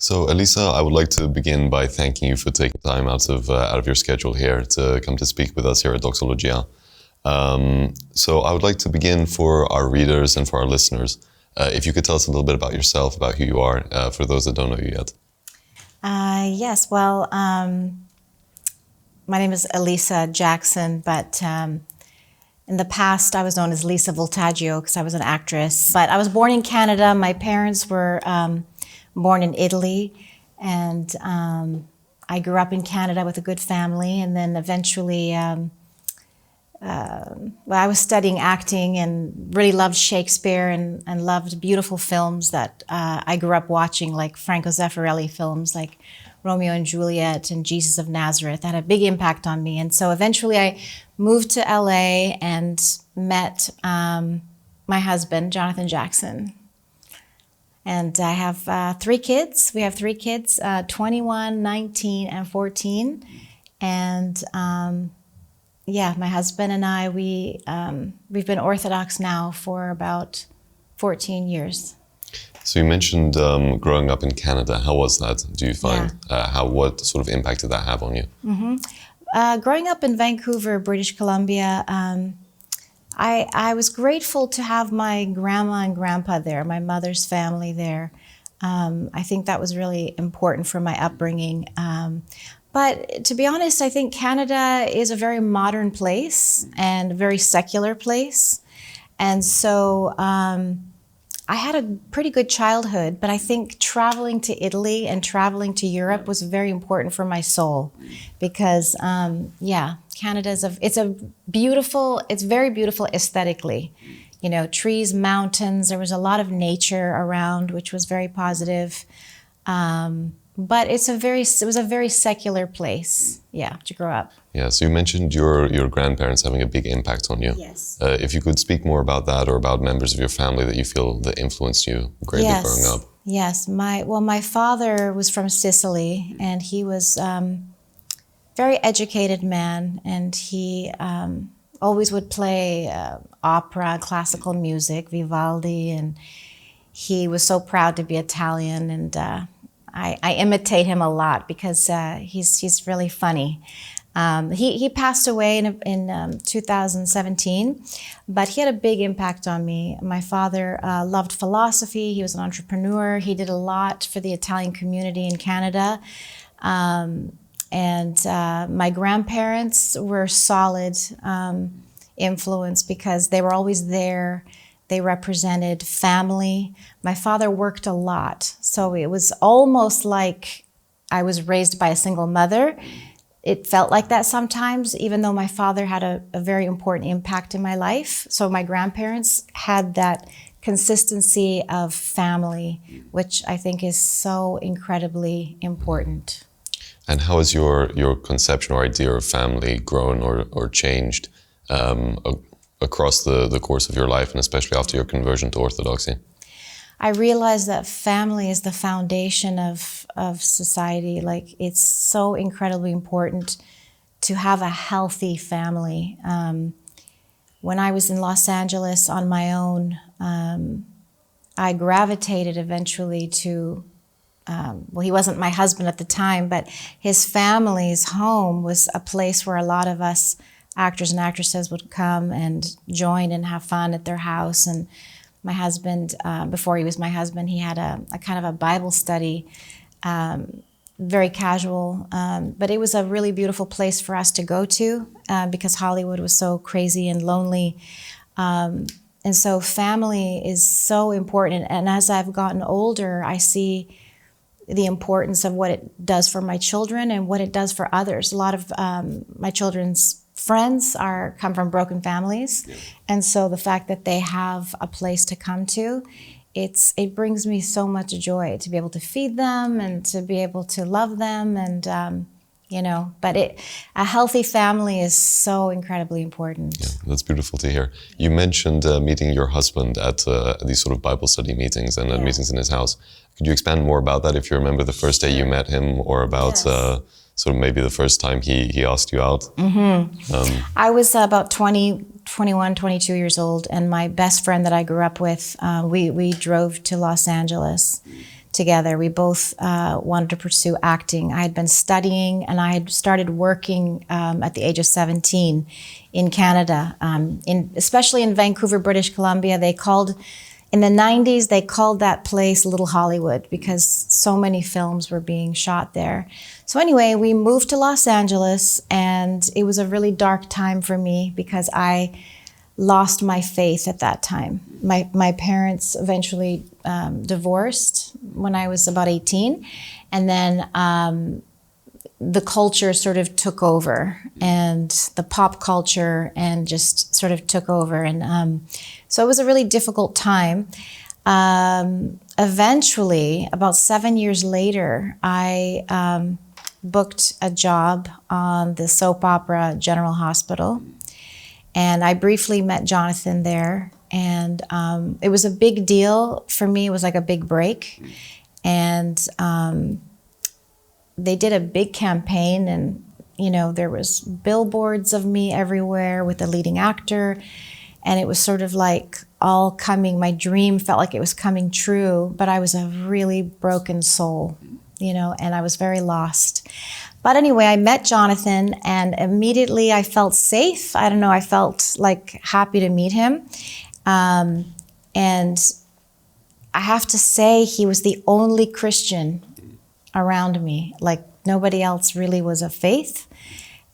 So, Elisa, I would like to begin by thanking you for taking time out of your schedule here to come to speak with us here at DOXOLOGIA. So, I would like to begin for our readers and for our listeners. If you could tell us a little bit about yourself, about who you are, for those that don't know you yet. Yes, well, my name is Elisa Jackson, but in the past I was known as Lisa Voltaggio because I was an actress. But I was born in Canada. My parents were born in Italy, and I grew up in Canada with a good family, and then eventually I was studying acting and really loved Shakespeare and loved beautiful films that I grew up watching, like Franco Zeffirelli films like Romeo and Juliet and Jesus of Nazareth. That had a big impact on me. And so eventually I moved to LA and met my husband, Jonathan Jackson. And I have 3 kids. We have 3 kids, 21, 19, and 14. And yeah, my husband and I, we've been Orthodox now for about 14 years. So you mentioned growing up in Canada. How was that? Do you find what sort of impact did that have on you? Mm-hmm. Growing up in Vancouver, British Columbia, I was grateful to have my grandma and grandpa there, my mother's family there. I think that was really important for my upbringing. But to be honest, I think Canada is a very modern place and a very secular place. And so I had a pretty good childhood, but I think traveling to Italy and traveling to Europe was very important for my soul because, Canada is it's very beautiful aesthetically. You know, trees, mountains, there was a lot of nature around, which was very positive. But it was a very secular place, to grow up. Yeah, so you mentioned your grandparents having a big impact on you. Yes. If you could speak more about that or about members of your family that you feel that influenced you greatly growing up. Yes, my father was from Sicily, and he was very educated man, and he always would play opera, classical music, Vivaldi, and he was so proud to be Italian, and I imitate him a lot because he's really funny. He passed away in 2017, but he had a big impact on me. My father loved philosophy. He was an entrepreneur. He did a lot for the Italian community in Canada. And my grandparents were solid influence because they were always there. They represented family. My father worked a lot, so it was almost like I was raised by a single mother. It felt like that sometimes, even though my father had a very important impact in my life. So my grandparents had that consistency of family, which I think is so incredibly important. And how has your conception or idea of family grown or changed across the course of your life, and especially after your conversion to Orthodoxy? I realized that family is the foundation of society. Like, it's so incredibly important to have a healthy family. When I was in Los Angeles on my own, I gravitated eventually to, he wasn't my husband at the time, but his family's home was a place where a lot of us actors and actresses would come and join and have fun at their house. And my husband, before he was my husband, he had a kind of a Bible study, very casual, but it was a really beautiful place for us to go to because Hollywood was so crazy and lonely. And so family is so important. And as I've gotten older, I see the importance of what it does for my children and what it does for others. A lot of my children's friends come from broken families, and so the fact that they have a place to come to, it brings me so much joy to be able to feed them and to be able to love them, and but a healthy family is so incredibly important. Yeah, that's beautiful to hear. You mentioned meeting your husband at these sort of Bible study meetings and meetings in his house. Could you expand more about that, if you remember the first day you met him, or about sort of maybe the first time he asked you out? Mm-hmm. I was about 21, 22 years old, and my best friend that I grew up with, we drove to Los Angeles together. We both wanted to pursue acting. I had been studying, and I had started working at the age of 17 in Canada, especially in Vancouver, British Columbia. In the 90s, they called that place Little Hollywood because so many films were being shot there. So anyway, we moved to Los Angeles, and it was a really dark time for me because I lost my faith at that time. My parents eventually divorced when I was about 18, and then the culture sort of took over, and the pop culture and just sort of took over. And so it was a really difficult time. Eventually, about 7 years later, I booked a job on the soap opera General Hospital. And I briefly met Jonathan there. And it was a big deal for me. It was like a big break. And they did a big campaign, and there was billboards of me everywhere with the leading actor, and it was sort of like all coming. My dream felt like it was coming true, but I was a really broken soul, and I was very lost. But anyway, I met Jonathan, and immediately I felt safe. I don't know, I felt like happy to meet him. And I have to say, he was the only Christian around me. Like, nobody else really was of faith.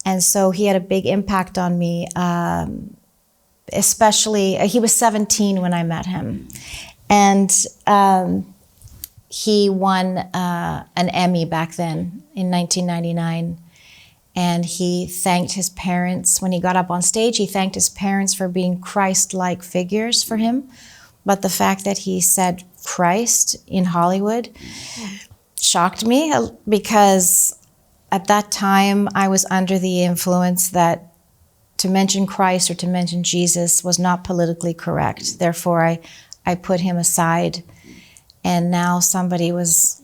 And so he had a big impact on me, especially, he was 17 when I met him. And he won an Emmy back then in 1999. And he thanked his parents. When he got up on stage, he thanked his parents for being Christ-like figures for him. But the fact that he said Christ in Hollywood shocked me, because at that time I was under the influence that to mention Christ or to mention Jesus was not politically correct. Therefore, I put him aside. And now somebody was,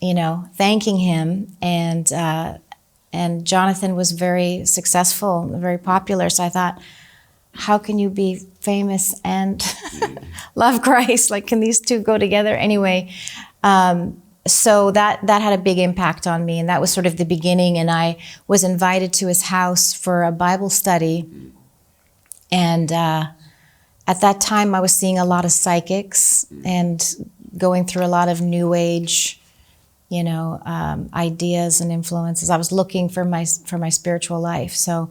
thanking him, and Jonathan was very successful, very popular. So I thought, how can you be famous and love Christ? Like, can these two go together? Anyway, so that had a big impact on me, and that was sort of the beginning. And I was invited to his house for a Bible study. And at that time, I was seeing a lot of psychics and going through a lot of New Age, ideas and influences. I was looking for my spiritual life. So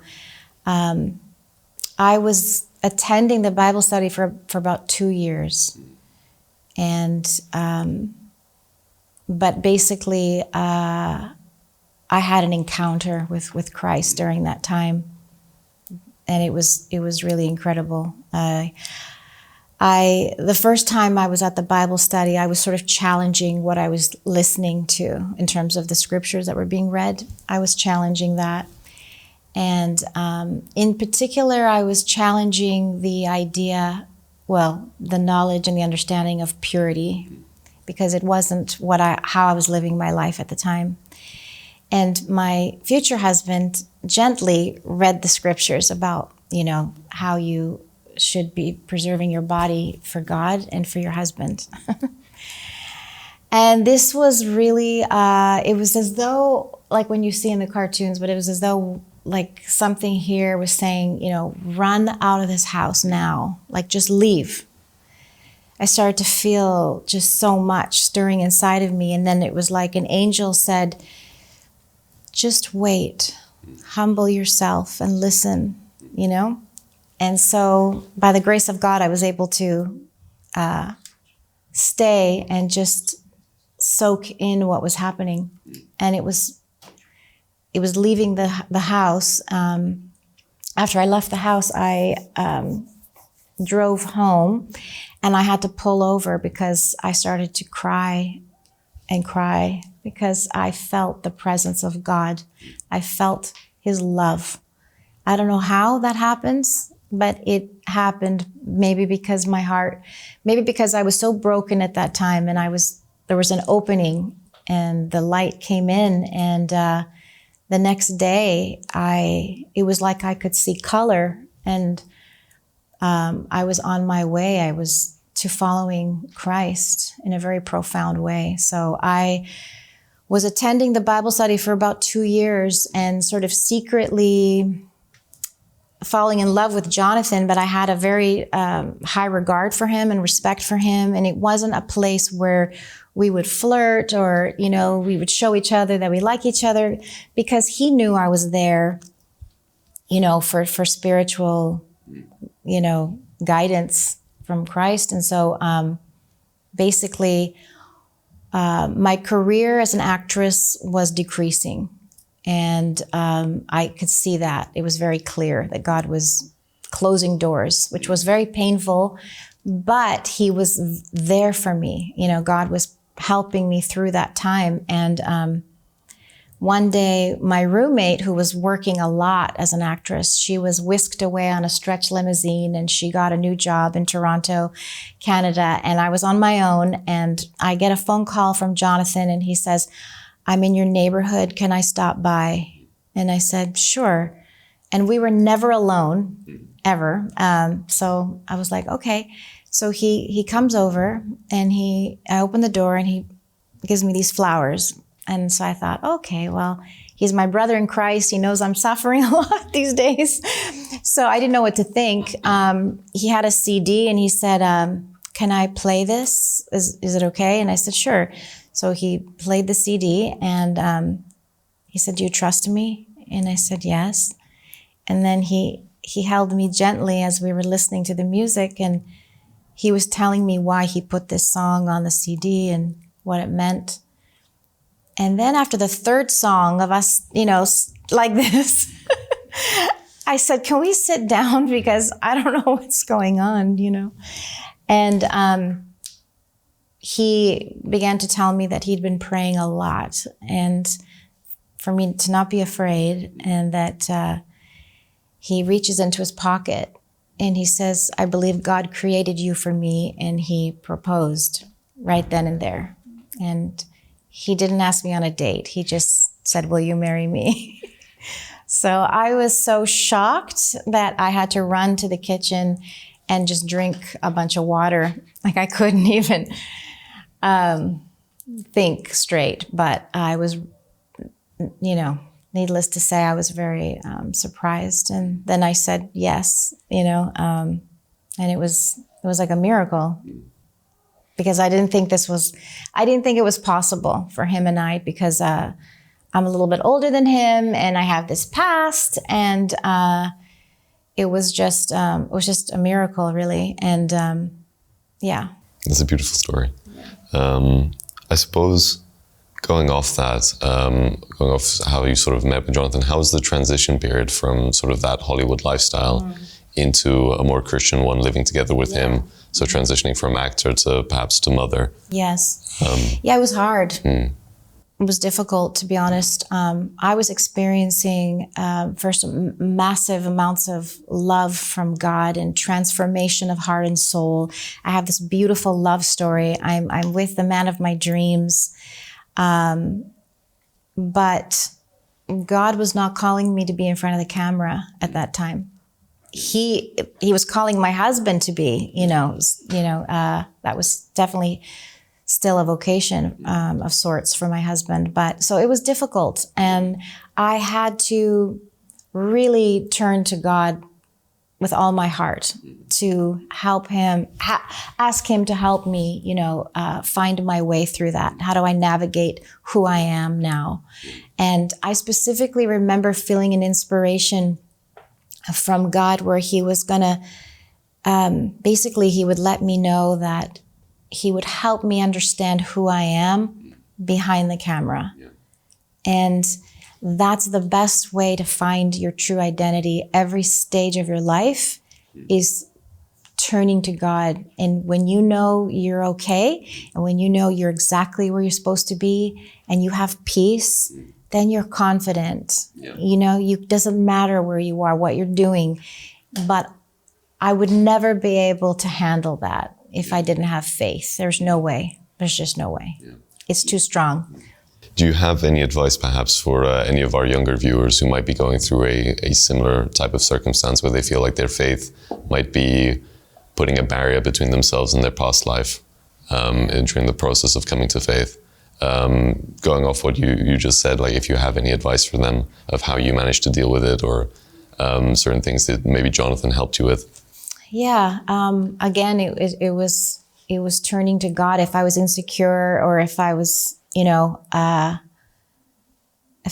I was attending the Bible study for about 2 years. And but basically, I had an encounter with Christ during that time, and it was really incredible. The first time I was at the Bible study, I was sort of challenging what I was listening to in terms of the scriptures that were being read. I was challenging that, and in particular, I was challenging the idea, the knowledge and the understanding of purity, because it wasn't how I was living my life at the time. And my future husband gently read the scriptures about, how you should be preserving your body for God and for your husband. And this was really, it was as though, like when you see in the cartoons, but it was as though like something here was saying, run out of this house now, like just leave. I started to feel just so much stirring inside of me. And then it was like an angel said, just wait, humble yourself and listen, And so by the grace of God, I was able to stay and just soak in what was happening. And it was leaving the house. After I left the house, I drove home, and I had to pull over because I started to cry and cry because I felt the presence of God. I felt his love. I don't know how that happens, but it happened maybe because I was so broken at that time, and there was an opening and the light came in, and the next day it was like I could see color, and I was on my way. I was to following Christ in a very profound way. So I was attending the Bible study for about 2 years and sort of secretly falling in love with Jonathan, but I had a very high regard for him and respect for him. And it wasn't a place where we would flirt or, you know, we would show each other that we like each other, because he knew I was there, you know, for spiritual, you know, guidance from Christ. And so basically my career as an actress was decreasing. And I could see that. It was very clear that God was closing doors, which was very painful, but he was there for me. You know, God was helping me through that time. And one day, my roommate, who was working a lot as an actress, she was whisked away on a stretch limousine and she got a new job in Toronto, Canada. And I was on my own, and I get a phone call from Jonathan, and he says, "I'm in your neighborhood. Can I stop by?" And I said, "Sure." And we were never alone, ever. So I was like, okay. So he comes over, and I open the door, and he gives me these flowers. And so I thought, okay, well, he's my brother in Christ. He knows I'm suffering a lot these days. So I didn't know what to think. He had a CD, and he said, "Can I play this? Is it okay?" And I said, "Sure." So he played the CD, and he said, "Do you trust me?" And I said, "Yes." And then he held me gently as we were listening to the music, and he was telling me why he put this song on the CD and what it meant. And then after the third song of us, you know, like this, I said, "Can we sit down? Because I don't know what's going on, you know." And he began to tell me that he'd been praying a lot, and for me to not be afraid, and that he reaches into his pocket and he says, "I believe God created you for me," and he proposed right then and there. And he didn't ask me on a date. He just said, "Will you marry me?" So I was so shocked that I had to run to the kitchen and just drink a bunch of water. Like, I couldn't even think straight. But I was, you know, needless to say, I was very surprised. And then I said yes, you know, and it was like a miracle, because I didn't think it was possible for him and I, because I'm a little bit older than him and I have this past, and it was just a miracle, really. And yeah. It's a beautiful story. I suppose going off how you sort of met with Jonathan, how was the transition period from sort of that Hollywood lifestyle into a more Christian one, living together with him? So transitioning from actor to perhaps to mother. Yes. Yeah, it was hard. It was difficult, to be honest. I was experiencing first massive amounts of love from God and transformation of heart and soul. I have this beautiful love story. I'm with the man of my dreams. But God was not calling me to be in front of the camera at that time. He was calling my husband to be, that was definitely still a vocation of sorts for my husband. But so it was difficult, and I had to really turn to God with all my heart to help him, ask him to help me, find my way through that. How do I navigate who I am now? And I specifically remember feeling an inspiration from God where he was gonna, basically he would let me know that he would help me understand who I am behind the camera. Yeah. And that's the best way to find your true identity every stage of your life, is turning to God. And when you know you're okay, and when you know you're exactly where you're supposed to be, and you have peace, then you're confident. Yeah. It doesn't matter where you are, what you're doing. But I would never be able to handle that if I didn't have faith. There's no way. There's just no way. Yeah. It's too strong. Do you have any advice perhaps for any of our younger viewers who might be going through a similar type of circumstance where they feel like their faith might be putting a barrier between themselves and their past life during the process of coming to faith. Going off what you just said, like if you have any advice for them of how you managed to deal with it, or certain things that maybe Jonathan helped you with. Yeah. Again, it was turning to God. If I was insecure, or if I was, if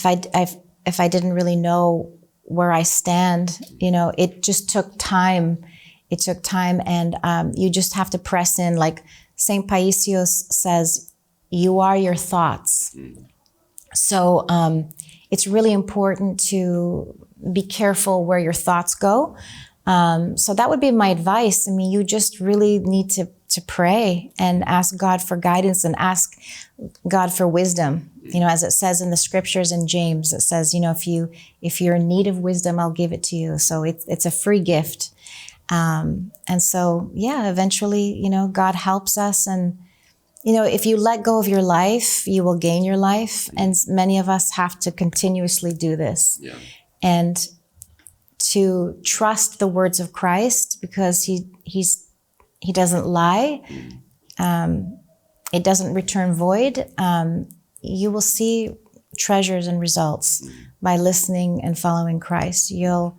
I didn't really know where I stand, it just took time. It took time, and you just have to press in. Like Saint Paisios says, you are your thoughts. So it's really important to be careful where your thoughts go. So that would be my advice. I mean, you just really need to pray and ask God for guidance and ask God for wisdom. As it says in the scriptures in James, it says, if you're in need of wisdom, I'll give it to you. So it's a free gift. And so, yeah, eventually, God helps us. And, if you let go of your life, you will gain your life. And many of us have to continuously do this. Yeah. And to trust the words of Christ, because he doesn't lie. It doesn't return void. You will see treasures and results by listening and following Christ. You'll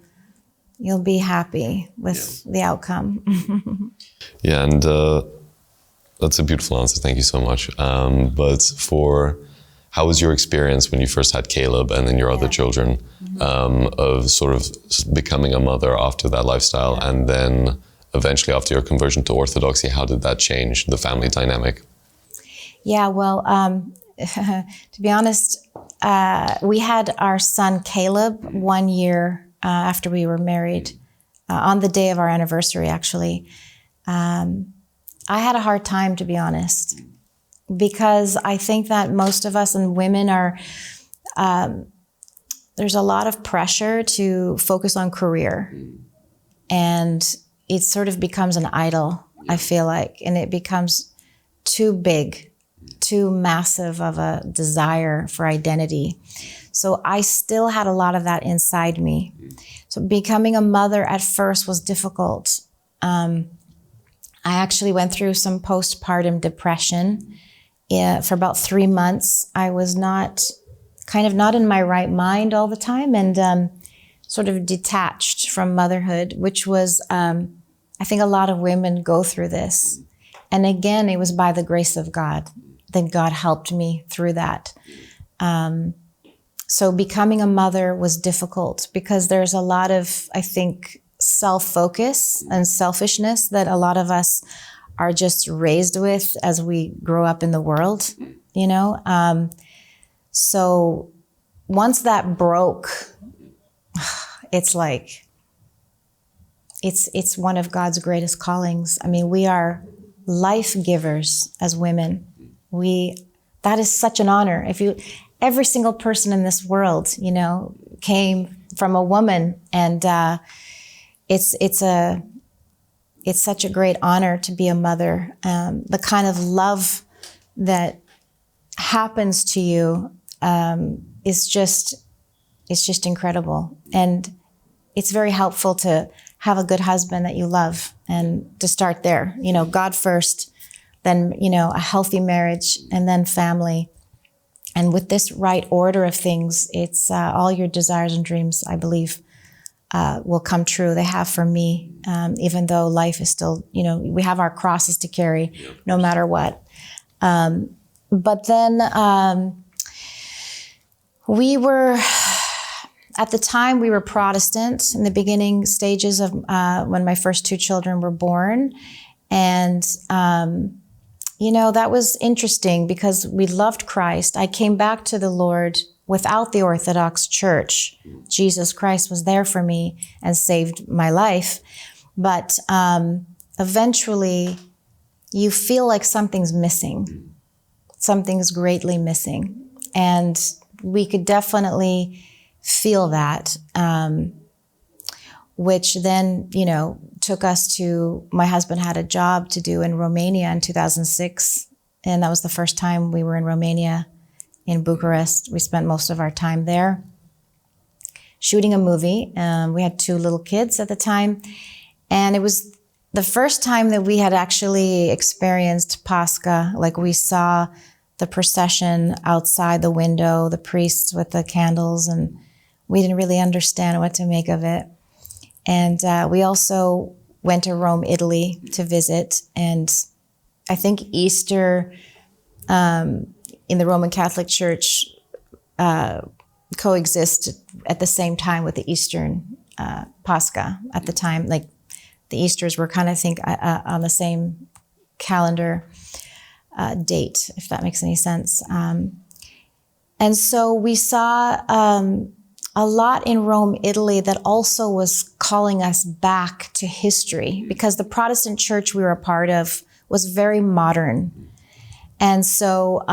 be happy with the outcome. Yeah, and that's a beautiful answer. Thank you so much. But how was your experience when you first had Caleb and then your other children, of sort of becoming a mother after that lifestyle, and then eventually after your conversion to Orthodoxy? How did that change the family dynamic? Yeah, well, to be honest, we had our son Caleb 1 year after we were married, on the day of our anniversary, actually. I had a hard time, to be honest, because I think that most of us and women are, there's a lot of pressure to focus on career, and it sort of becomes an idol, I feel like, and it becomes too big, too massive of a desire for identity. So I still had a lot of that inside me. So becoming a mother at first was difficult. I actually went through some postpartum depression. For about 3 months. I was not in my right mind all the time, and sort of detached from motherhood, which was, I think a lot of women go through this. And again, it was by the grace of God that God helped me through that. So becoming a mother was difficult because there's a lot of, I think, self-focus and selfishness that a lot of us are just raised with as we grow up in the world, So once that broke, it's like, it's one of God's greatest callings. I mean, we are life givers as women. That is such an honor. Every single person in this world, came from a woman, and it's such a great honor to be a mother. The kind of love that happens to you is just incredible. And it's very helpful to have a good husband that you love, and to start there, God first, then, a healthy marriage, and then family. And with this right order of things, it's all your desires and dreams, I believe, will come true. They have for me, even though life is still, we have our crosses to carry no matter what. But then at the time we were Protestant in the beginning stages of when my first 2 children were born. And, that was interesting because we loved Christ. I came back to the Lord without the Orthodox Church. Jesus Christ was there for me and saved my life. But eventually you feel like something's missing. Something's greatly missing. And we could definitely feel that, which then, took us to, my husband had a job to do in Romania in 2006. And that was the first time we were in Romania, in Bucharest. We spent most of our time there shooting a movie. We had 2 little kids at the time. And it was the first time that we had actually experienced Pascha, like we saw the procession outside the window, the priests with the candles, and we didn't really understand what to make of it. And we also went to Rome, Italy to visit. And I think Easter in the Roman Catholic Church coexisted at the same time with the Eastern Pascha at the time. Like the Easters were kind of, I think, on the same calendar date, if that makes any sense. And so we saw a lot in Rome, Italy, that also was calling us back to history, because the Protestant church we were a part of was very modern. And so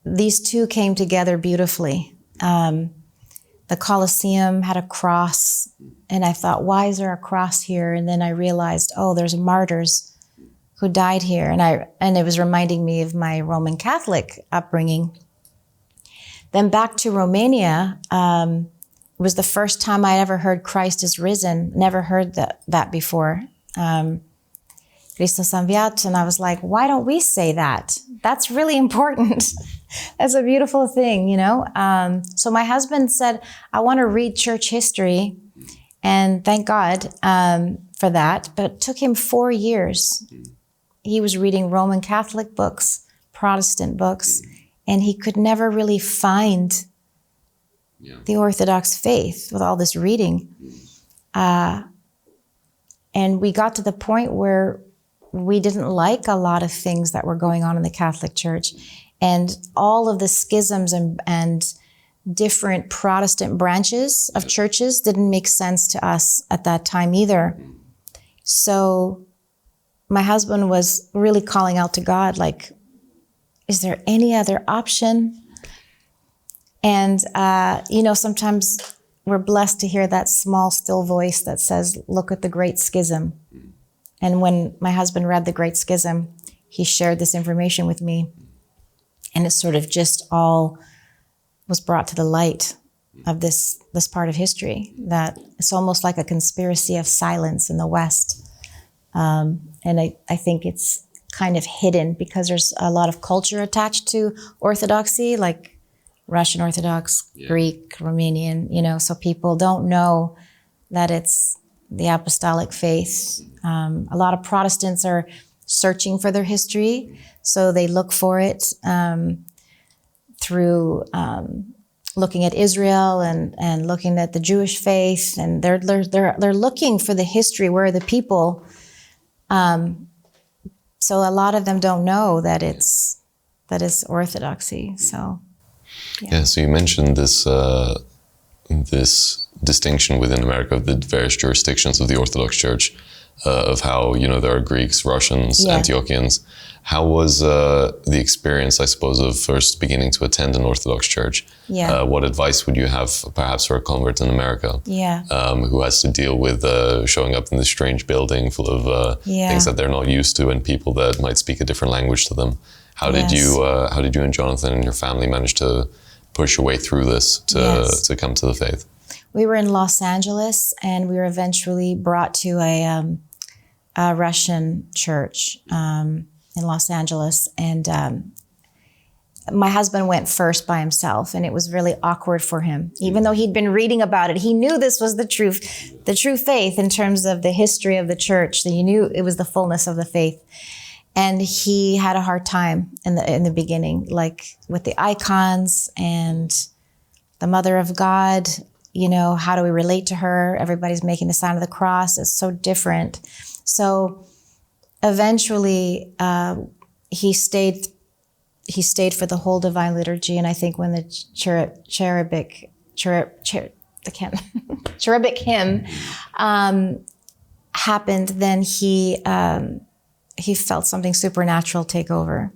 these two came together beautifully. The Colosseum had a cross, and I thought, why is there a cross here? And then I realized, oh, there's martyrs who died here. And it was reminding me of my Roman Catholic upbringing. Then back to Romania, it was the first time I ever heard Christ is risen. Never heard that before. Hristos a înviat, and I was like, why don't we say that? That's really important. That's a beautiful thing, you know? So my husband said, I want to read church history, and thank God for that, but it took him 4 years. He was reading Roman Catholic books, Protestant books, and he could never really find the Orthodox faith with all this reading. And we got to the point where we didn't like a lot of things that were going on in the Catholic Church. And all of the schisms and different Protestant branches of churches didn't make sense to us at that time either. So my husband was really calling out to God, like, is there any other option? And, sometimes we're blessed to hear that small, still voice that says, look at the Great Schism. And when my husband read the Great Schism, he shared this information with me. And it sort of just all was brought to the light of this part of history, that it's almost like a conspiracy of silence in the West. And I think it's kind of hidden because there's a lot of culture attached to Orthodoxy, like Russian Orthodox, Greek, Romanian, so people don't know that it's the apostolic faith. A lot of Protestants are searching for their history, so they look for it through looking at Israel and looking at the Jewish faith, and they're looking for the history. Where are the people? So a lot of them don't know that it's Orthodoxy. So so you mentioned this distinction within America of the various jurisdictions of the Orthodox Church, of how there are Greeks, Russians, Antiochians. How was the experience, I suppose, of first beginning to attend an Orthodox church? What advice would you have, perhaps, for a convert in America who has to deal with showing up in this strange building full of things that they're not used to and people that might speak a different language to them? How did you and Jonathan and your family manage to push your way through this to come to the faith? We were in Los Angeles, and we were eventually brought to a Russian church in Los Angeles. And my husband went first by himself, and it was really awkward for him. Even though he'd been reading about it, he knew this was the true faith in terms of the history of the church. That he knew it was the fullness of the faith. And he had a hard time in the beginning, like with the icons and the Mother of God. How do we relate to her? Everybody's making the sign of the cross. It's so different. So eventually, he stayed for the whole divine liturgy. And I think when the cherubic hymn happened, then he felt something supernatural take over.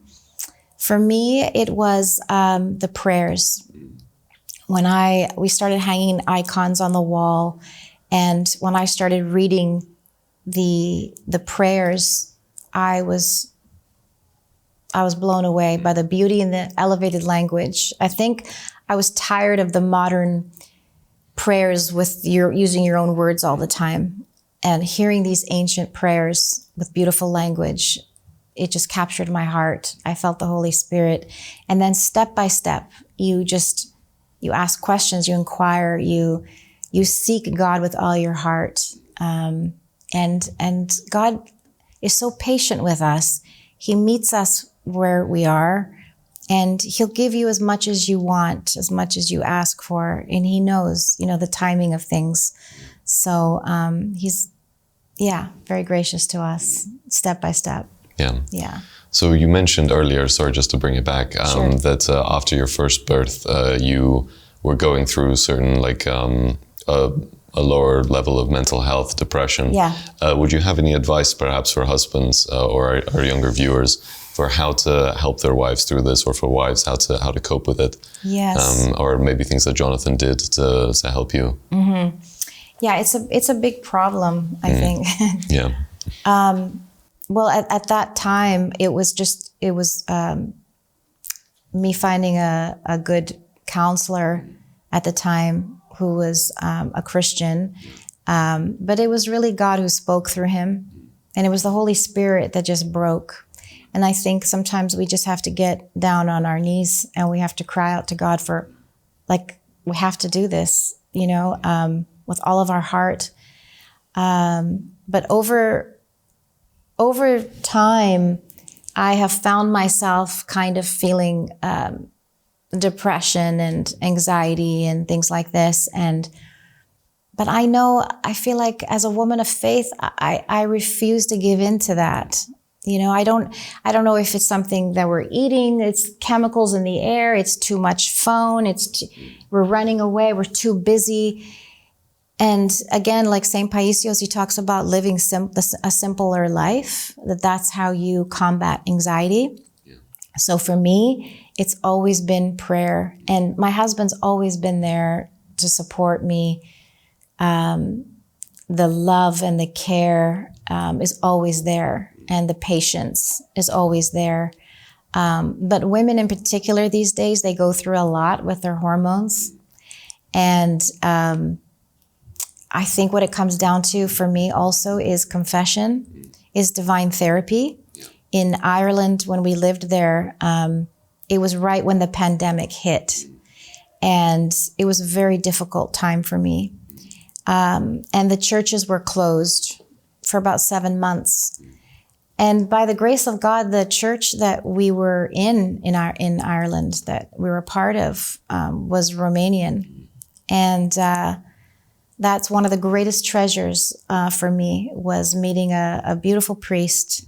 For me, it was the prayers. When we started hanging icons on the wall, and when I started reading the prayers, I was blown away by the beauty and the elevated language. I think I was tired of the modern prayers with using your own words all the time. and hearing these ancient prayers with beautiful language, it just captured my heart. I felt the Holy Spirit. And then step by step, you ask questions, you inquire, you seek God with all your heart. And God is so patient with us. He meets us where we are, and he'll give you as much as you want, as much as you ask for. And he knows, the timing of things. So he's, very gracious to us, step by step. Yeah. Yeah. So you mentioned earlier, sorry, just to bring it back, Sure. that after your first birth, you were going through certain, a lower level of mental health, depression. Yeah. Would you have any advice perhaps for husbands or our younger viewers for how to help their wives through this, or for wives how to cope with it? Yes. Or maybe things that Jonathan did to help you? Mm-hmm. Yeah, it's a big problem, I think. Yeah. Well, at that time, it was me finding a good counselor at the time who was a Christian. But it was really God who spoke through him. And it was the Holy Spirit that just broke. And I think sometimes we just have to get down on our knees and we have to cry out to God for, we have to do this, with all of our heart. But over time, I have found myself kind of feeling depression and anxiety and things like this. But I feel like as a woman of faith, I refuse to give in to that. I don't know if it's something that we're eating, it's chemicals in the air, it's too much phone, we're running away, we're too busy. And again, like St. Paisios, he talks about living a simpler life, that's how you combat anxiety. Yeah. So for me, it's always been prayer. And my husband's always been there to support me. The love and the care is always there. And the patience is always there. But women in particular these days, they go through a lot with their hormones. And I think what it comes down to for me also is confession, is divine therapy. In Ireland, when we lived there, it was right when the pandemic hit. And it was a very difficult time for me. And the churches were closed for about 7 months. And by the grace of God, the church that we were in Ireland, that we were a part of, was Romanian. And that's one of the greatest treasures for me, was meeting a beautiful priest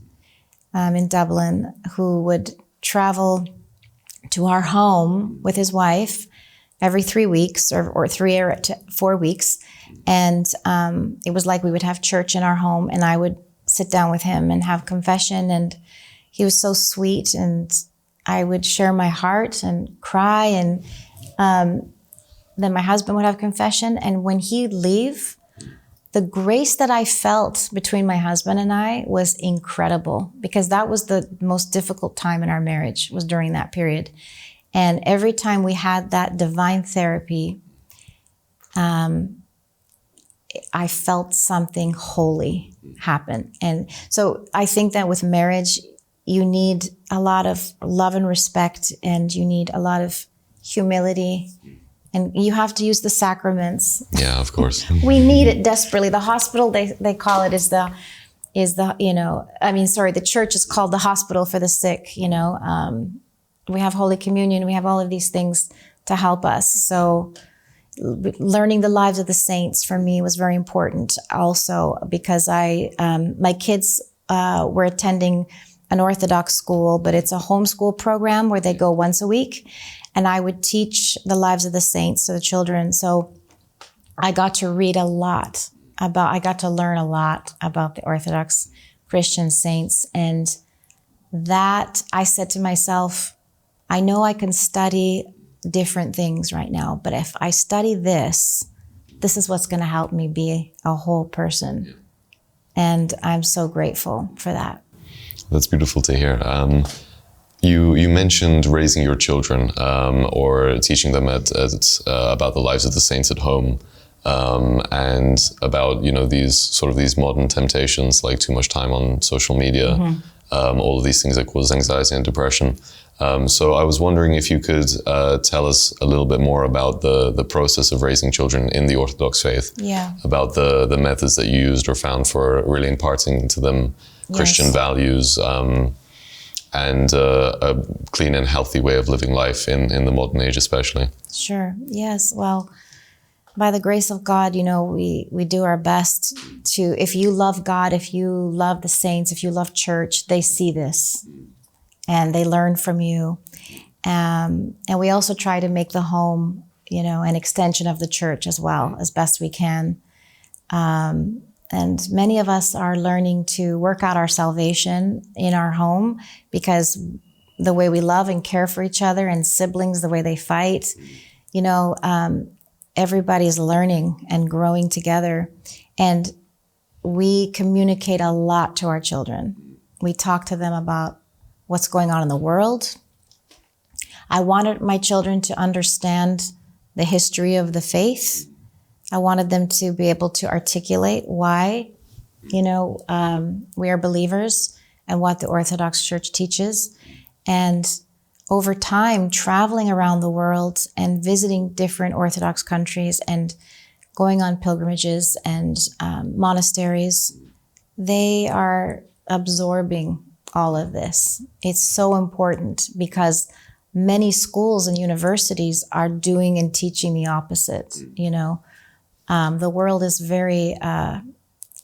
in Dublin who would travel to our home with his wife every 3 weeks or 3 or 4 weeks. And it was like we would have church in our home, and I would sit down with him and have confession. And he was so sweet, and I would share my heart and cry. And then my husband would have confession. And when he'd leave, the grace that I felt between my husband and I was incredible, because that was the most difficult time in our marriage, was during that period. And every time we had that divine therapy, I felt something holy happen. And so I think that with marriage, you need a lot of love and respect, and you need a lot of humility, and you have to use the sacraments. Yeah, of course. We need it desperately. The hospital, they call it, the church is called the hospital for the sick, We have Holy Communion, we have all of these things to help us. So learning the lives of the saints for me was very important also, because my kids were attending an Orthodox school, but it's a homeschool program where they go once a week. And I would teach the lives of the saints to the children. So I got to read I got to learn a lot about the Orthodox Christian saints. And that, I said to myself, I know I can study different things right now, but if I study this is what's going to help me be a whole person. Yeah. And I'm so grateful for that. That's beautiful to hear. You mentioned raising your children or teaching them about the lives of the saints at home. and about, these modern temptations, like too much time on social media, all of these things that cause anxiety and depression. So I was wondering if you could tell us a little bit more about the process of raising children in the Orthodox faith, about the methods that you used or found for really imparting to them Christian values, and a clean and healthy way of living life in the modern age especially. Sure, yes. Well, by the grace of God, we do our best to, if you love God, if you love the saints, if you love church, they see this and they learn from you. And we also try to make the home, an extension of the church as well, as best we can. And many of us are learning to work out our salvation in our home, because the way we love and care for each other, and siblings, the way they fight, everybody's learning and growing together. And we communicate a lot to our children. We talk to them about what's going on in the world. I wanted my children to understand the history of the faith. I wanted them to be able to articulate why, we are believers and what the Orthodox Church teaches. And over time, traveling around the world and visiting different Orthodox countries and going on pilgrimages and monasteries, they are absorbing all of this. It's so important, because many schools and universities are doing and teaching the opposite, The world is very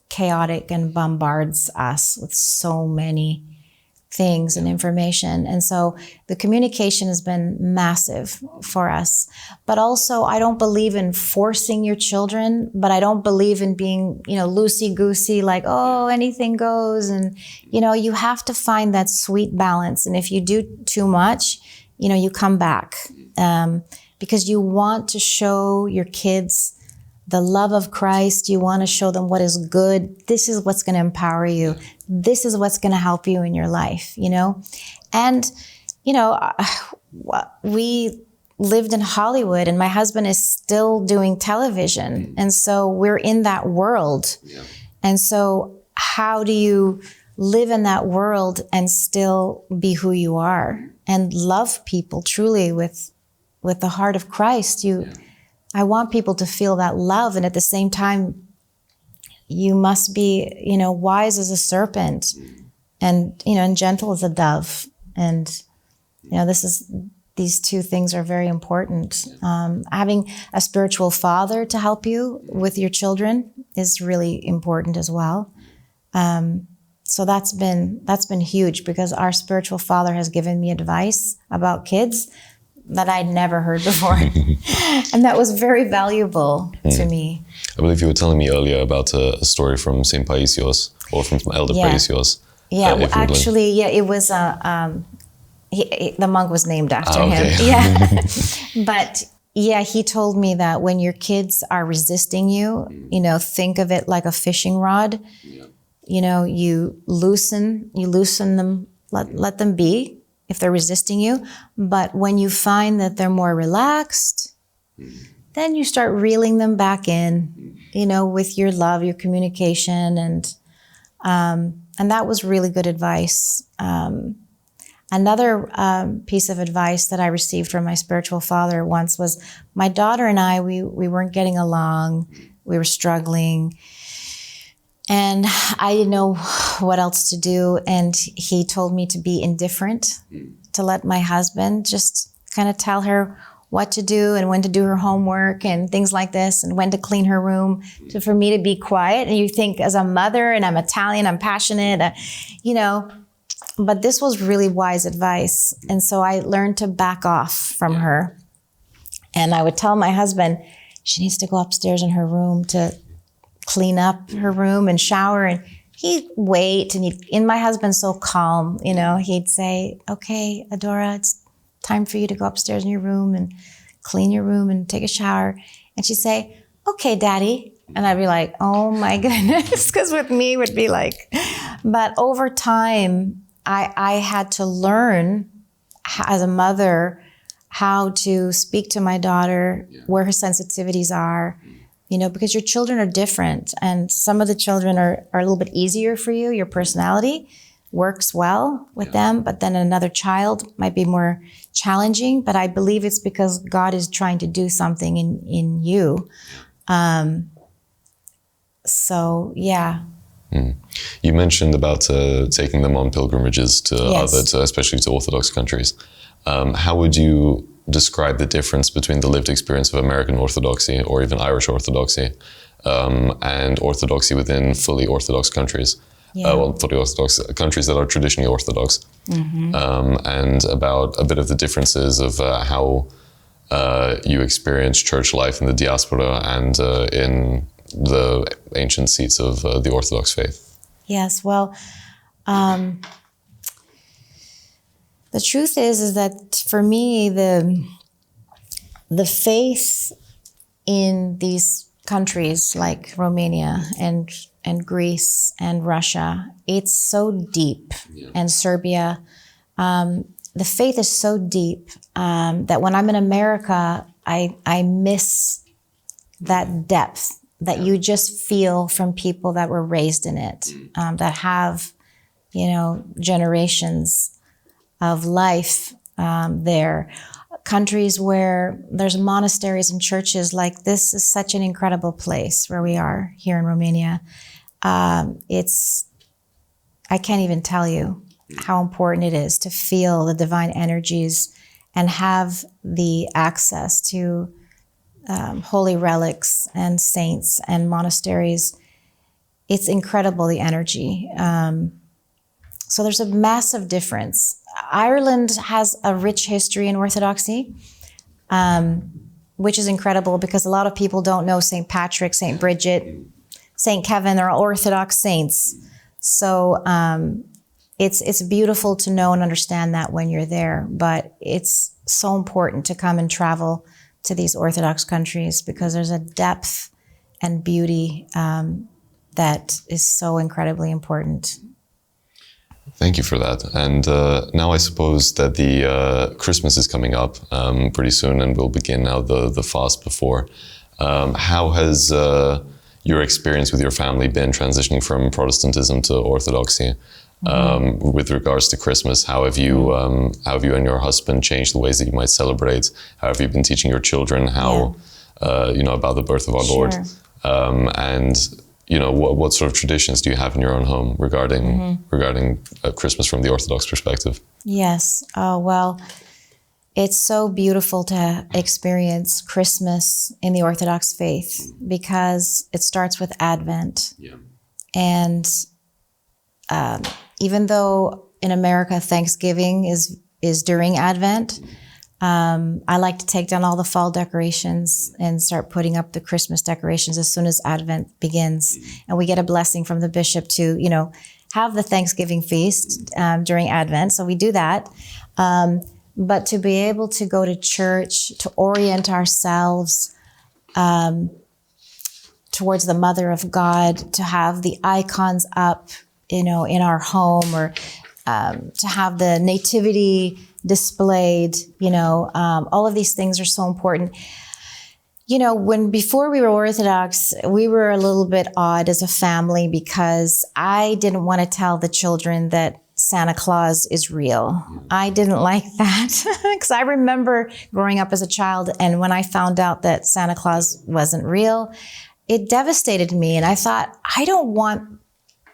chaotic and bombards us with so many things and information. And so the communication has been massive for us. But also, I don't believe in forcing your children, but I don't believe in being, loosey-goosey, like, oh, anything goes. And, you have to find that sweet balance. And if you do too much, you come back, because you want to show your kids the love of Christ. You want to show them what is good. This is what's going to empower you. This is what's going to help you in your life, And, we lived in Hollywood, and my husband is still doing television. And so we're in that world. Yeah. And so how do you live in that world and still be who you are and love people truly with the heart of Christ? I want people to feel that love. And at the same time, you must be, wise as a serpent and, and gentle as a dove. And, these two things are very important. Having a spiritual father to help you with your children is really important as well. So that's been huge, because our spiritual father has given me advice about kids that I'd never heard before. And that was very valuable to me. I believe you were telling me earlier about a story from St. Paisios, or from Elder Paisios. Yeah, it was, the monk was named after him. Yeah. But he told me that when your kids are resisting you, think of it like a fishing rod. You loosen them, let them be, if they're resisting you. But when you find that they're more relaxed, then you start reeling them back in, with your love, your communication. And that was really good advice. Another piece of advice that I received from my spiritual father once was, my daughter and I, we weren't getting along. We were struggling. And I didn't know what else to do. And he told me to be indifferent, to let my husband just kind of tell her what to do and when to do her homework and things like this, and when to clean her room, for me to be quiet. And you think, as a mother, and I'm Italian, I'm passionate, but this was really wise advice. And so I learned to back off from her. And I would tell my husband, she needs to go upstairs in her room to clean up her room and shower. And he'd wait, and my husband's so calm, he'd say, okay, Adora, it's time for you to go upstairs in your room and clean your room and take a shower. And she'd say, okay, Daddy. And I'd be like, oh my goodness, because with me it would be like, but over time, I had to learn as a mother how to speak to my daughter, where her sensitivities are, because your children are different, and some of the children are a little bit easier for you. Your personality works well with them, but then another child might be more challenging. But I believe it's because God is trying to do something in you. So, yeah. You mentioned about taking them on pilgrimages to Yes. especially to Orthodox countries. How would you describe the difference between the lived experience of American Orthodoxy or even Irish Orthodoxy and Orthodoxy within fully Orthodox countries? Yeah. Fully Orthodox countries that are traditionally Orthodox, and about a bit of the differences of how you experience church life in the Diaspora and in the ancient seats of the Orthodox faith. Yes, well, the truth is that for me, the faith in these countries like Romania and Greece and Russia, it's so deep, and Serbia, the faith is so deep that when I'm in America, I miss that depth that you just feel from people that were raised in it, that have, generations of life there. Countries where there's monasteries and churches, like this is such an incredible place where we are here in Romania. I can't even tell you how important it is to feel the divine energies and have the access to holy relics and saints and monasteries. It's incredible, the energy. So there's a massive difference. Ireland has a rich history in Orthodoxy, which is incredible because a lot of people don't know St. Patrick, St. Bridget, St. Kevin are Orthodox saints. So it's beautiful to know and understand that when you're there, but it's so important to come and travel to these Orthodox countries because there's a depth and beauty that is so incredibly important. Thank you for that. And now I suppose that the Christmas is coming up pretty soon, and we'll begin now the fast before. How has your experience with your family been transitioning from Protestantism to Orthodoxy? With regards to Christmas, how have you and your husband changed the ways that you might celebrate? How have you been teaching your children about the birth of our Lord? And what sort of traditions do you have in your own home regarding Christmas from the Orthodox perspective? Yes. Well, it's so beautiful to experience Christmas in the Orthodox faith because it starts with Advent. Yeah. And even though in America Thanksgiving is during Advent, I like to take down all the fall decorations and start putting up the Christmas decorations as soon as Advent begins. And we get a blessing from the bishop to, have the Thanksgiving feast during Advent. So we do that. But to be able to go to church, to orient ourselves towards the Mother of God, to have the icons up, in our home, or to have the nativity displayed, all of these things are so important. Before we were Orthodox, we were a little bit odd as a family because I didn't want to tell the children that Santa Claus is real. I didn't like that because I remember growing up as a child, and when I found out that Santa Claus wasn't real, it devastated me. And I thought, I don't want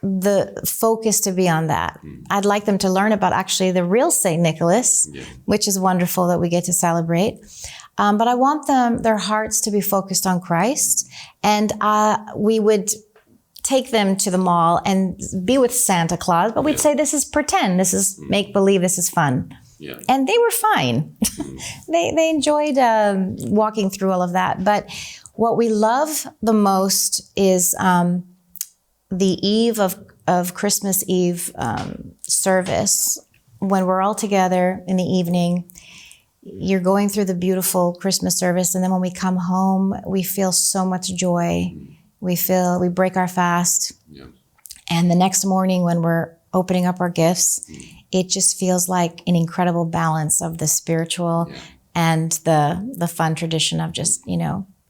the focus to be on that. I'd like them to learn about actually the real Saint Nicholas, which is wonderful that we get to celebrate. But I want their hearts to be focused on Christ. And we would take them to the mall and be with Santa Claus, but we'd say, this is pretend, this is make-believe, this is fun. Yeah. And they were fine. They enjoyed walking through all of that. But what we love the most is the eve of Christmas Eve service, when we're all together in the evening. You're going through the beautiful Christmas service, and then when we come home, we feel so much joy. We break our fast. Yeah. And the next morning when we're opening up our gifts, it just feels like an incredible balance of the spiritual and the fun tradition of just,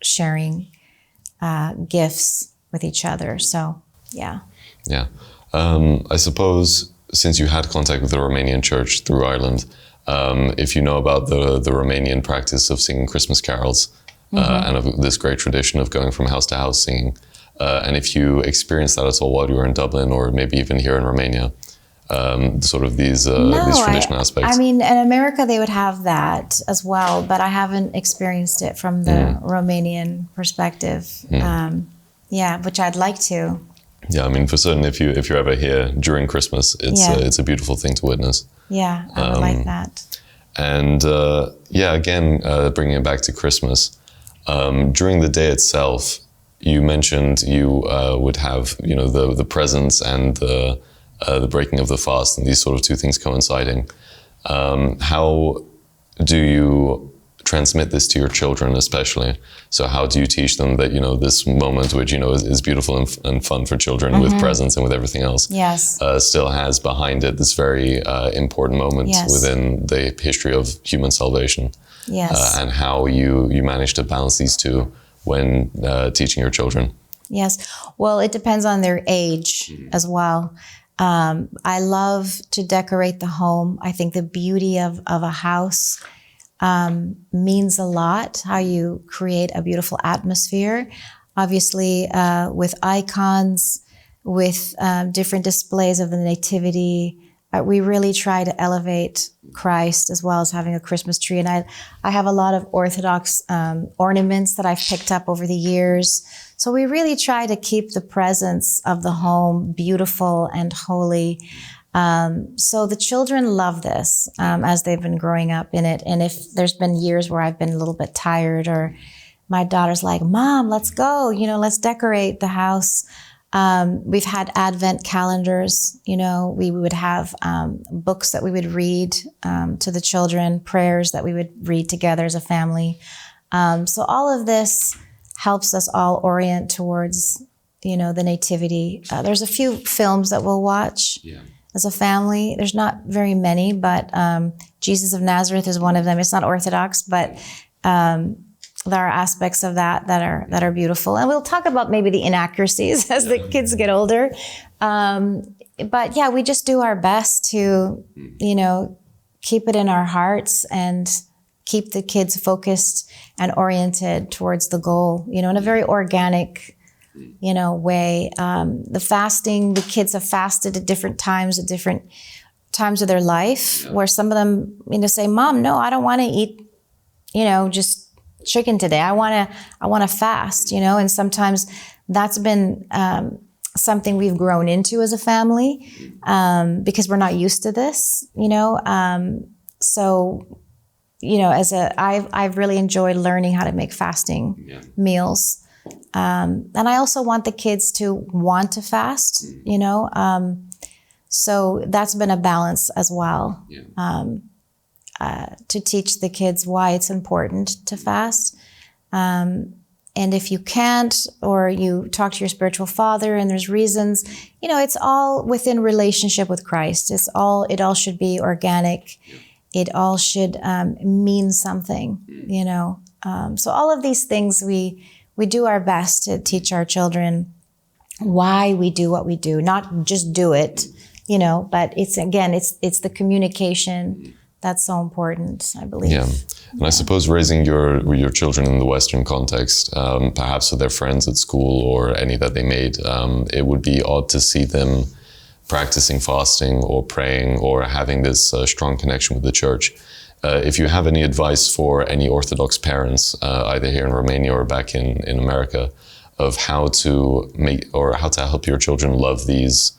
sharing gifts with each other. So, yeah. Yeah. I suppose since you had contact with the Romanian church through Ireland, if you know about the Romanian practice of singing Christmas carols and of this great tradition of going from house to house singing, and if you experienced that at all while you were in Dublin or maybe even here in Romania, sort of these traditional aspects. I mean, in America they would have that as well, but I haven't experienced it from the Romanian perspective. Yeah, which I'd like to. Yeah, I mean, for certain, if you're ever here during Christmas, it's a beautiful thing to witness. Yeah, I would like that. And again, bringing it back to Christmas, during the day itself, you mentioned you would have, the presents and the breaking of the fast, and these sort of two things coinciding. How do you transmit this to your children, especially? So how do you teach them that, this moment, which, is beautiful and fun for children with presents and with everything else, still has behind it this very important moment within the history of human salvation? Yes. And how you manage to balance these two when teaching your children? Yes. Well, it depends on their age as well. I love to decorate the home. I think the beauty of a house means a lot, how you create a beautiful atmosphere. Obviously, with icons, with different displays of the nativity, we really try to elevate Christ as well as having a Christmas tree. And I have a lot of Orthodox ornaments that I've picked up over the years. So we really try to keep the presence of the home beautiful and holy. So the children love this as they've been growing up in it. And if there's been years where I've been a little bit tired, or my daughter's like, Mom, let's go, let's decorate the house. We've had Advent calendars, we would have books that we would read to the children, prayers that we would read together as a family. So all of this helps us all orient towards, the nativity. There's a few films that we'll watch as a family. There's not very many, but Jesus of Nazareth is one of them. It's not Orthodox, but there are aspects of that are beautiful. And we'll talk about maybe the inaccuracies as the kids get older. But yeah, we just do our best to, keep it in our hearts and keep the kids focused and oriented towards the goal, in a very organic, way. The fasting, the kids have fasted at different times of their life, where some of them, say, Mom, no, I don't want to eat, just chicken today. I want to fast, and sometimes that's been something we've grown into as a family because we're not used to this, so, I've really enjoyed learning how to make fasting meals. And I also want the kids to want to fast, so that's been a balance as well. To teach the kids why it's important to fast. And if you can't, or you talk to your spiritual father and there's reasons, it's all within relationship with Christ. It all should be organic. It all should mean something, So all of these things, we do our best to teach our children why we do what we do, not just do it, but it's the communication that's so important, I believe. Yeah, and I suppose raising your children in the Western context, perhaps with their friends at school or any that they made, it would be odd to see them practicing fasting or praying or having this strong connection with the church. If you have any advice for any Orthodox parents, either here in Romania or back in America, of how to help your children love these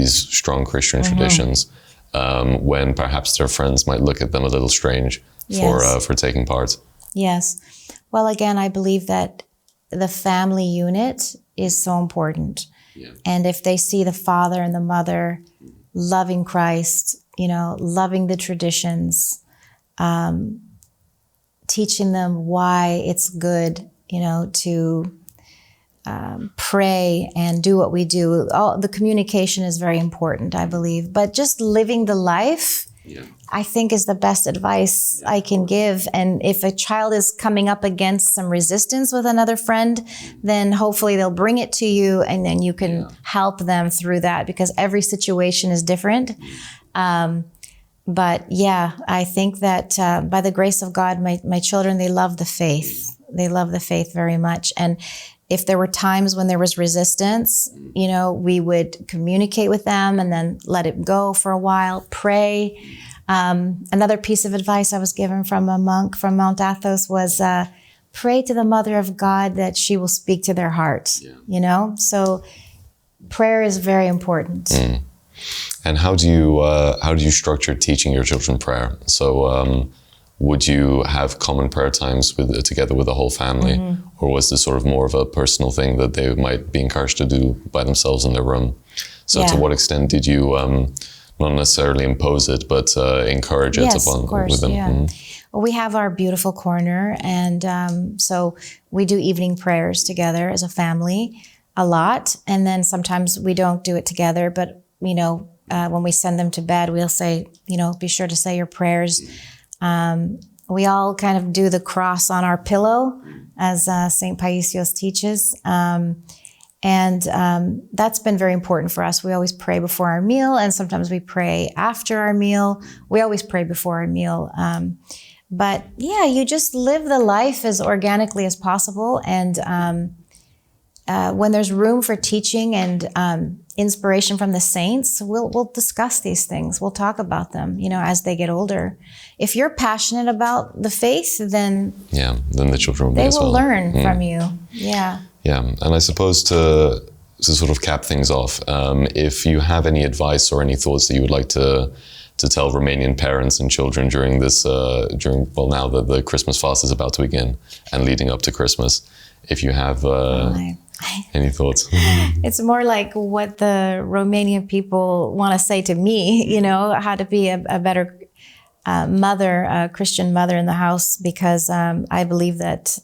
strong Christian traditions, when perhaps their friends might look at them a little strange for taking part. Yes. Well, again, I believe that the family unit is so important. Yeah. And if they see the father and the mother loving Christ, loving the traditions, teaching them why it's good, to pray and do what we do. The communication is very important, I believe. But just living the life I think is the best advice I can give. And if a child is coming up against some resistance with another friend, then hopefully they'll bring it to you and then you can help them through that, because every situation is different. But yeah, I think that by the grace of God, my children, they love the faith. They love the faith very much. And if there were times when there was resistance, you know, we would communicate with them and then let it go for a while, pray. Another piece of advice I was given from a monk from Mount Athos was pray to the Mother of God that she will speak to their heart, you know? So prayer is very important. And how do you structure teaching your children prayer? So would you have common prayer times together with the whole family? Or was this sort of more of a personal thing that they might be encouraged to do by themselves in their room? So to what extent did you not necessarily impose it, but encourage it with them? Well, we have our beautiful corner, and so we do evening prayers together as a family a lot. And then sometimes we don't do it together, but you know, when we send them to bed, we'll say, you know, be sure to say your prayers. We all kind of do the cross on our pillow, as St. Paisios teaches. And that's been very important for us. We always pray before our meal, and sometimes we pray after our meal. We always pray before our meal. But yeah, you just live the life as organically as possible. And when there's room for teaching and inspiration from the saints, we'll discuss these things. We'll talk about them, you know, as they get older. If you're passionate about the faith, then the children will be as well. They will learn from you. Yeah, and I suppose to sort of cap things off, if you have any advice or any thoughts that you would like to tell Romanian parents and children during this, now that the Christmas fast is about to begin and leading up to Christmas, if you have any thoughts? It's more like what the Romanian people want to say to me, you know, how to be a better mother, a Christian mother in the house, because I believe that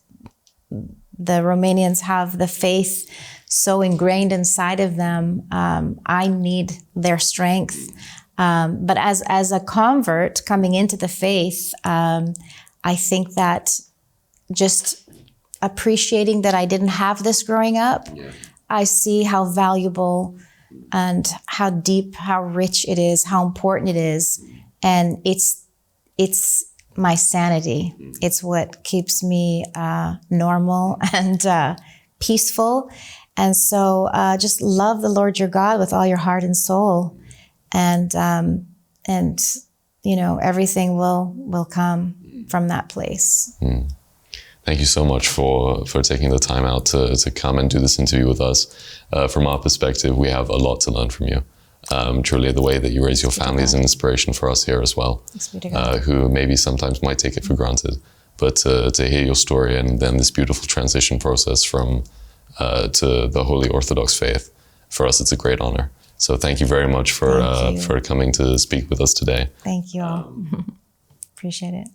the Romanians have the faith so ingrained inside of them. I need their strength. But as a convert coming into the faith, I think that just appreciating that I didn't have this growing up, I see how valuable and how deep, how rich it is, how important it is. And it's my sanity. It's what keeps me normal and peaceful. And so just love the Lord your God with all your heart and soul. And you know, everything will come from that place. Thank you so much for taking the time out to come and do this interview with us. From our perspective, we have a lot to learn from you. Truly, the way that you raise your family is an inspiration for us here as well, who maybe sometimes might take it for granted. But to hear your story and then this beautiful transition process from to the Holy Orthodox faith, for us, it's a great honor. So thank you very much for coming to speak with us today. Thank you all. Appreciate it.